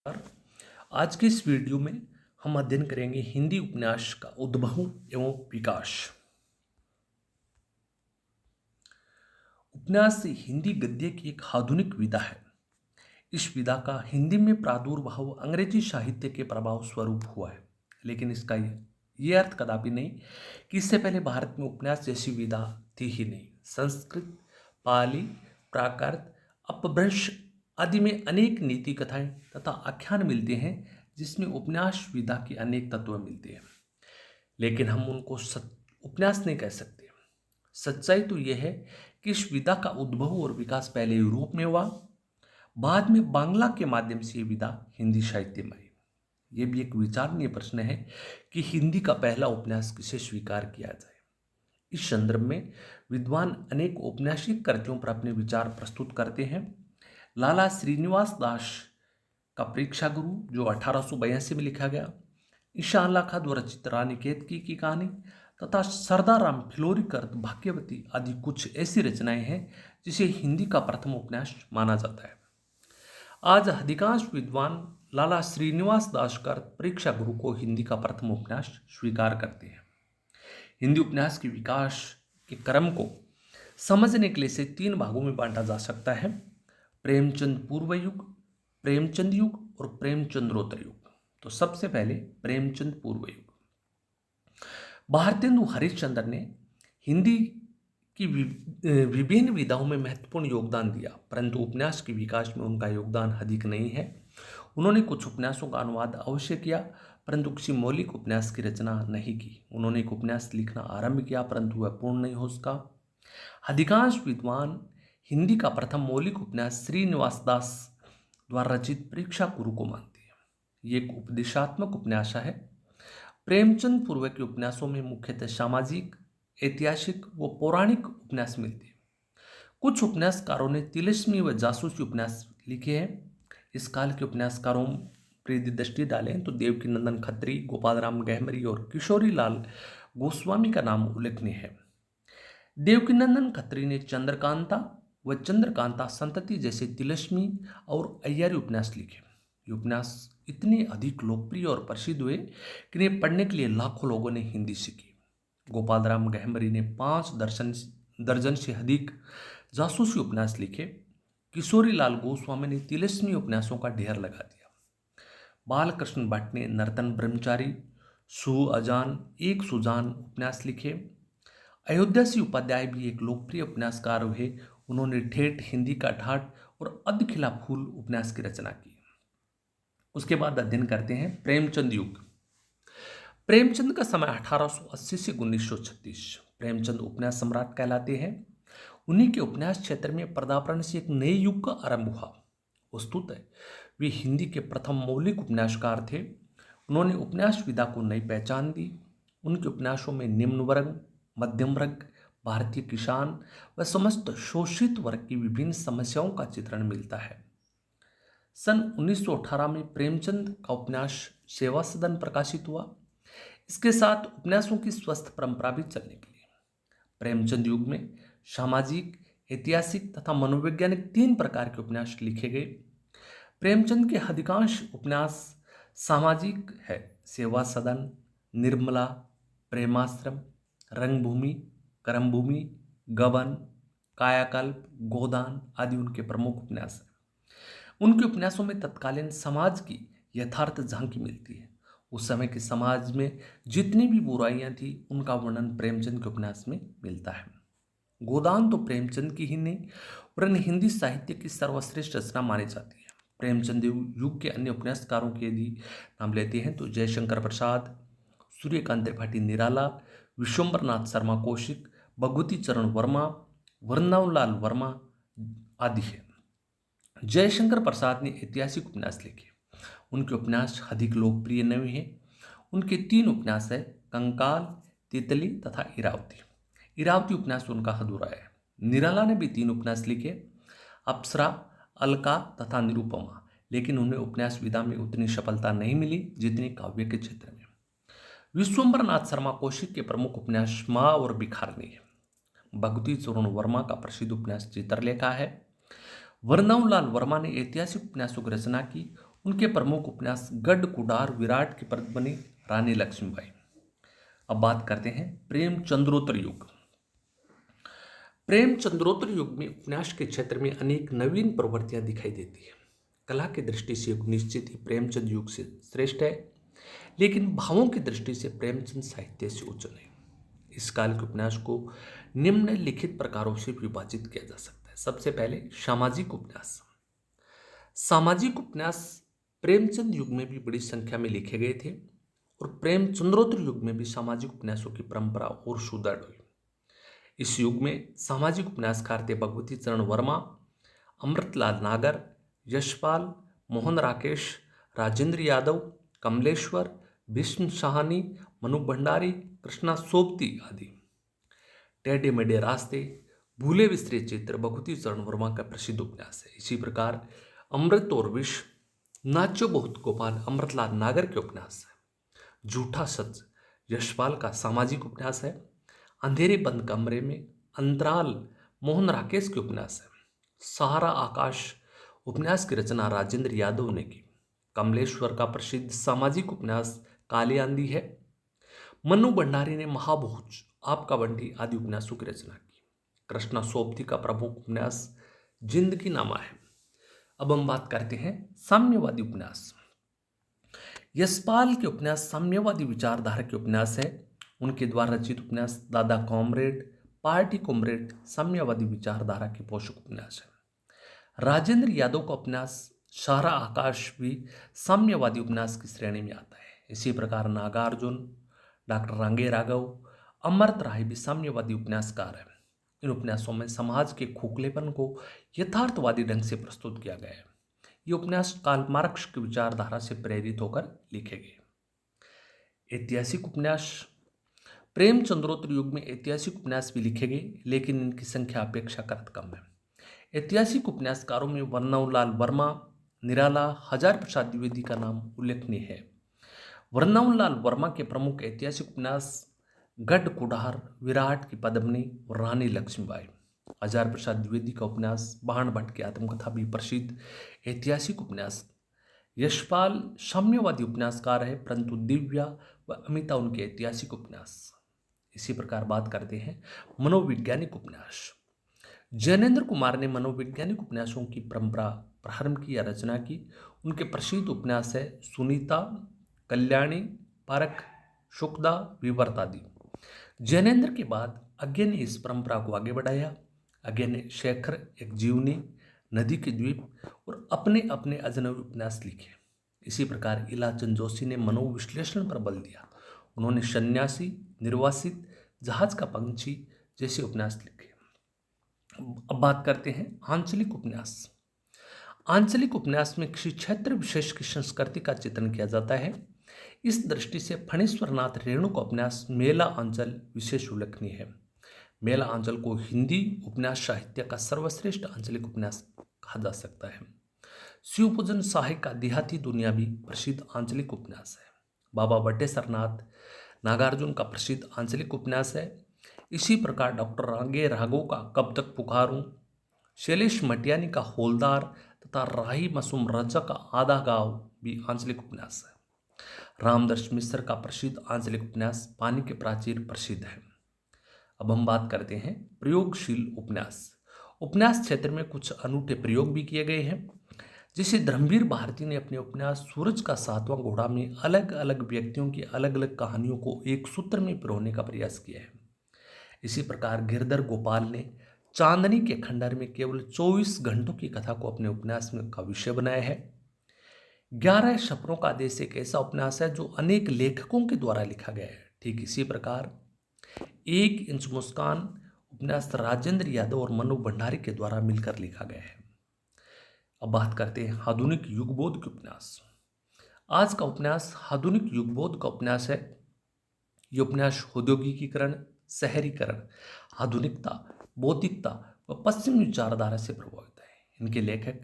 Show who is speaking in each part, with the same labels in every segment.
Speaker 1: नमस्कार। आज के इस वीडियो में हम अध्ययन करेंगे हिंदी उपन्यास का उद्भव एवं विकास। उपन्यास हिंदी गद्य की एक आधुनिक विधा है। इस विधा का हिंदी में प्रादुर्भाव अंग्रेजी साहित्य के प्रभाव स्वरूप हुआ है, लेकिन इसका ये अर्थ कदापि नहीं कि इससे पहले भारत में उपन्यास जैसी विधा थी ही नहीं। संस्कृत, पाली, प्राकृत, अपभ्रंश आदि में अनेक नीति कथाएं तथा आख्यान मिलते हैं जिसमें उपन्यास विधा के अनेक तत्व मिलते हैं, लेकिन हम उनको उपन्यास नहीं कह सकते। सच्चाई तो यह है कि इस विधा का उद्भव और विकास पहले यूरोप में हुआ, बाद में बांग्ला के माध्यम से ये विधा हिंदी साहित्य में आई। ये भी एक विचारणीय प्रश्न है कि हिंदी का पहला उपन्यास किसे स्वीकार किया जाए। इस संदर्भ में विद्वान अनेक औपन्यासिक कृतियों पर अपने विचार प्रस्तुत करते हैं। लाला श्रीनिवास दास का परीक्षा गुरु, जो 1882 में लिखा गया, ईशान लाखा द्वारा रचित रानी केतकी की कहानी तथा सरदार राम फिलोरीकर भाग्यवती आदि कुछ ऐसी रचनाएं हैं जिसे हिंदी का प्रथम उपन्यास माना जाता है। आज अधिकांश विद्वान लाला श्रीनिवास दास का परीक्षा गुरु को हिंदी का प्रथम उपन्यास स्वीकार करते हैं। हिंदी उपन्यास के विकास के क्रम को समझने के लिए इसे 3 भागों में बांटा जा सकता है: प्रेमचंद पूर्व युग, प्रेमचंद युग और प्रेमचंद्रोत्तर युग। तो सबसे पहले प्रेमचंद पूर्व युग। भारतेंदु हरिश्चंद्र ने हिंदी की विभिन्न विधाओं में महत्वपूर्ण योगदान दिया, परंतु उपन्यास के विकास में उनका योगदान अधिक नहीं है। उन्होंने कुछ उपन्यासों का अनुवाद अवश्य किया, परंतु किसी मौलिक उपन्यास की रचना नहीं की। उन्होंने एक उपन्यास लिखना आरंभ किया, परंतु वह पूर्ण नहीं हो सका। अधिकांश विद्वान हिंदी का प्रथम मौलिक उपन्यास श्रीनिवास दास द्वारा रचित परीक्षा गुरु को मानते हैं। ये एक उपदेशात्मक उपन्यास है। प्रेमचंद पूर्व के उपन्यासों में मुख्यतः सामाजिक, ऐतिहासिक व पौराणिक उपन्यास मिलते हैं। कुछ उपन्यासकारों ने तिलिस्मी व जासूसी उपन्यास लिखे हैं। इस काल के उपन्यासकारों पर यदि दृष्टि डालें तो देवकीनंदन खत्री, गोपाल राम गहमरी और किशोरी लाल गोस्वामी का नाम उल्लेखनीय है। देवकीनंदन खत्री ने चंद्रकांता व चंद्रकांता संतति जैसे तिलिस्मी और अय्यारी उपन्यास लिखे। ये उपन्यास इतने अधिक लोकप्रिय और प्रसिद्ध हुए कि इन्हें पढ़ने के लिए लाखों लोगों ने हिंदी सीखी। गोपाल राम गहमरी ने 5 दर्जन से अधिक जासूसी उपन्यास लिखे। किशोरी लाल गोस्वामी ने तिलिस्मी उपन्यासों का ढेर लगा दिया। बालकृष्ण भट्ट ने नर्तन ब्रह्मचारी, सु अजान, एक सुजान उपन्यास लिखे। अयोध्यासी उपाध्याय भी एक लोकप्रिय उपन्यासकार हुए। उन्होंने ठेठ, हिंदी का ठाठ और अधखिला फूल उपन्यास की रचना की। उसके बाद अध्ययन करते हैं प्रेमचंद युग। प्रेमचंद का समय 1880 से 1936। प्रेमचंद उपन्यास सम्राट कहलाते हैं। उन्हीं के उपन्यास क्षेत्र में पदार्पण से एक नए युग का आरंभ हुआ। वस्तुतः वे हिंदी के प्रथम मौलिक उपन्यासकार थे। उन्होंने उपन्यास विधा को नई पहचान दी। उनके उपन्यासों में निम्न वर्ग, मध्यम वर्ग, भारतीय किसान व समस्त शोषित वर्ग की विभिन्न समस्याओं का चित्रण मिलता है। सन 1918 में प्रेमचंद का उपन्यास सेवा सदन प्रकाशित हुआ। इसके साथ उपन्यासों की स्वस्थ परंपरा भी चलने लगी। प्रेमचंद युग में सामाजिक, ऐतिहासिक तथा मनोवैज्ञानिक 3 प्रकार के उपन्यास लिखे गए। प्रेमचंद के अधिकांश उपन्यास सामाजिक है। सेवा सदन, निर्मला, प्रेमाश्रम, रंगभूमि, कर्मभूमि, गबन, कायाकल्प, गोदान आदि उनके प्रमुख उपन्यास हैं। उनके उपन्यासों में तत्कालीन समाज की यथार्थ झांकी मिलती है। उस समय के समाज में जितनी भी बुराइयां थी उनका वर्णन प्रेमचंद के उपन्यास में मिलता है। गोदान तो प्रेमचंद की ही नहीं वरन हिंदी साहित्य की सर्वश्रेष्ठ रचना मानी जाती है। प्रेमचंद युग के अन्य उपन्यासकारों के यदि नाम लेते हैं तो जयशंकर प्रसाद, सूर्यकांत त्रिपाठी निराला, विश्वंबरनाथ शर्मा कौशिक, भगवती चरण वर्मा, वृंदावनलाल वर्मा आदि है। जयशंकर प्रसाद ने ऐतिहासिक उपन्यास लिखे। उनके उपन्यास अधिक लोकप्रिय नहीं हैं। उनके 3 उपन्यास है: कंकाल, तितली तथा इरावती। इरावती उपन्यास उनका अधूरा है। निराला ने भी 3 उपन्यास लिखे: अप्सरा, अलका तथा निरुपमा, लेकिन उन्हें उपन्यास विधा में उतनी सफलता नहीं मिली जितनी काव्य के क्षेत्र में। विश्वंबरनाथ शर्मा कौशिक के प्रमुख उपन्यास माँ और भिखारनी है। भगवती चरण वर्मा का प्रसिद्ध उपन्यास चित्रलेखा है। वृंदावनलाल वर्मा ने ऐतिहासिक उपन्यासों की रचना की। उनके प्रमुख उपन्यास गढ़ कुडार, विराट की पद्मिनी, रानी लक्ष्मीबाई। अब बात करते हैं प्रेमचंद्रोत्तर युग। प्रेमचंद्रोत्तर युग में उपन्यास के क्षेत्र में अनेक नवीन प्रवृत्तियां दिखाई देती है। कला की दृष्टि से युग निश्चित ही प्रेमचंद युग से श्रेष्ठ है, लेकिन भावों की दृष्टि से प्रेमचंद साहित्य से उच्च नहीं। इस काल के उपन्यास को निम्नलिखित प्रकारों से विभाजित किया जा सकता है। सबसे पहले सामाजिक उपन्यास। सामाजिक उपन्यास प्रेमचंद युग में भी बड़ी संख्या में लिखे गए थे और प्रेमचंद्रोत्तर युग में भी सामाजिक उपन्यासों की परंपरा और सुदृढ़ हुई। इस युग में सामाजिक उपन्यासकार थे भगवती चरण वर्मा, अमृतलाल नागर, यशपाल, मोहन राकेश, राजेंद्र यादव, कमलेश्वर, भीष्म साहनी, मनु भंडारी, कृष्णा सोबती आदि। टेढ़े मेढ़े रास्ते, भूले बिसरे चित्र भगवती चरण वर्मा का प्रसिद्ध उपन्यास है। इसी प्रकार अमृत और विष, नाचो बहुत गोपाल अमृतलाल नागर के उपन्यास है। झूठा सच यशपाल का सामाजिक उपन्यास है। अंधेरे बंद कमरे में अंतराल मोहन राकेश के उपन्यास है। सहारा आकाश उपन्यास की रचना राजेंद्र यादव ने की। कमलेश्वर का प्रसिद्ध सामाजिक उपन्यास काली आंधी है। मनु भंडारी ने महाभोज, आपका बंटी आदि उपन्यासों की रचना की। कृष्णा सोबती का प्रमुख उपन्यास जिंदगी नामा है। अब हम बात करते हैं साम्यवादी उपन्यास। यशपाल के उपन्यास साम्यवादी विचारधारा के उपन्यास है। उनके द्वारा रचित उपन्यास दादा कॉमरेड, पार्टी कॉमरेड साम्यवादी विचारधारा के पोषक उपन्यास है। राजेंद्र यादव का उपन्यास सारा आकाश भी साम्यवादी उपन्यास की श्रेणी में आता है। इसी प्रकार नागार्जुन, डॉक्टर रांगे राघव, अमृत राय भी साम्यवादी उपन्यासकार है। इन उपन्यासों में समाज के खोखलेपन को यथार्थवादी ढंग से प्रस्तुत किया गया है। ये उपन्यास कार्ल मार्क्स की विचारधारा से प्रेरित होकर लिखे गए। ऐतिहासिक उपन्यास। प्रेमचंद्रोत्तर युग में ऐतिहासिक उपन्यास भी लिखे गए, लेकिन इनकी संख्या अपेक्षाकृत कम है। ऐतिहासिक उपन्यासकारों में वर्नमलाल वर्मा, निराला, हजार प्रसाद द्विवेदी का नाम उल्लेखनीय है। वर्नमलाल वर्मा के प्रमुख ऐतिहासिक उपन्यास गढ़ कुडार, विराट की पद्मिनी और रानी लक्ष्मीबाई। हजार प्रसाद द्विवेदी का उपन्यास बाण भट्ट की आत्मकथा भी प्रसिद्ध ऐतिहासिक उपन्यास। यशपाल साम्यवादी उपन्यासकार है, परंतु दिव्या व अमिता उनके ऐतिहासिक उपन्यास। इसी प्रकार बात करते हैं मनोवैज्ञानिक उपन्यास। जैनेन्द्र कुमार ने मनोवैज्ञानिक उपन्यासों की परंपरा प्रारंभ की या रचना की। उनके प्रसिद्ध उपन्यास है सुनीता, कल्याणी, पारख, शुकदा, विवर्त आदि। जैनेन्द्र के बाद अज्ञे ने इस परंपरा को आगे बढ़ाया। अज्ञे ने शेखर, एक जीवनी, नदी के द्वीप और अपने अपने अजनबी उपन्यास लिखे। इसी प्रकार इलाचंद जोशी ने मनोविश्लेषण पर बल दिया। उन्होंने सन्यासी, निर्वासित, जहाज का पंछी जैसे उपन्यास लिखे। अब बात करते हैं आंचलिक उपन्यास। आंचलिक उपन्यास में किसी क्षेत्र विशेष की संस्कृति का चित्रण किया जाता है। इस दृष्टि से फणीश्वरनाथ रेणु का उपन्यास मेला आंचल विशेष उल्लेखनीय है। मेला आंचल को हिंदी उपन्यास साहित्य का सर्वश्रेष्ठ आंचलिक उपन्यास कहा जा सकता है। शिवपूजन साहे का देहाती दुनिया भी प्रसिद्ध आंचलिक उपन्यास है। बाबा बटेश्वरनाथ नागार्जुन का प्रसिद्ध आंचलिक उपन्यास है। इसी प्रकार डॉक्टर रांगे राघव का कब तक पुकारूं, शैलेश मटियानी का हौलदार तथा राही मासूम रजा का आधा गांव भी आंचलिक उपन्यास है। रामदर्श मिश्र का प्रसिद्ध आंचलिक उपन्यास पानी के प्राचीर प्रसिद्ध है। अब हम बात करते हैं प्रयोगशील उपन्यास। उपन्यास क्षेत्र में कुछ अनूठे प्रयोग भी किए गए हैं। जैसे धर्मवीर भारती ने अपने उपन्यास सूरज का सातवां घोड़ा में अलग अलग व्यक्तियों की अलग अलग कहानियों को एक सूत्र में पिरोने का प्रयास किया है। इसी प्रकार गिरधर गोपाल ने चांदनी के खंडहर में केवल 24 घंटों की कथा को अपने उपन्यास में का विषय बनाया है। 11 सपनों का देश एक ऐसा उपन्यास है जो अनेक लेखकों के द्वारा लिखा गया है। ठीक इसी प्रकार 1 इंच मुस्कान उपन्यास राजेंद्र यादव और मनु भंडारी के द्वारा मिलकर लिखा गया है। अब बात करते हैं आधुनिक युगबोध के उपन्यास। आज का उपन्यास आधुनिक युगबोध का उपन्यास है। यह उपन्यास औद्योगिकीकरण, शहरीकरण, आधुनिकता, बौद्धिकता व पश्चिमी विचारधारा से प्रभावित है। इनके लेखक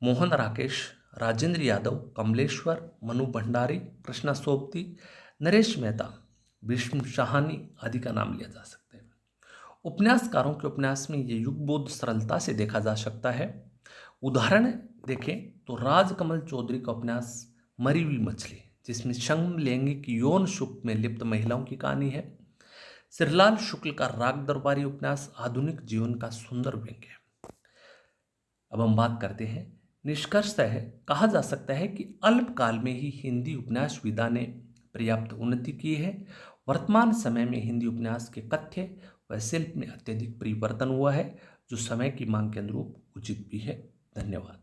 Speaker 1: मोहन राकेश, राजेंद्र यादव, कमलेश्वर, मनु भंडारी, कृष्णा सोबती, नरेश मेहता, भीष्म साहनी आदि का नाम लिया जा सकता है। उपन्यासकारों के उपन्यास में ये युगबोध सरलता से देखा जा सकता है। उदाहरण देखें तो राजकमल चौधरी का उपन्यास मरी हुई मछली, जिसमें समलैंगिक यौन सुख में लिप्त महिलाओं की कहानी है। श्रीलाल शुक्ल का राग दरबारी उपन्यास आधुनिक जीवन का सुंदर व्यंग्य है। अब हम बात करते हैं। निष्कर्षतः कहा जा सकता है कि अल्पकाल में ही हिंदी उपन्यास विधा ने पर्याप्त उन्नति की है। वर्तमान समय में हिंदी उपन्यास के कथ्य व शिल्प में अत्यधिक परिवर्तन हुआ है, जो समय की मांग के अनुरूप उचित भी है। धन्यवाद।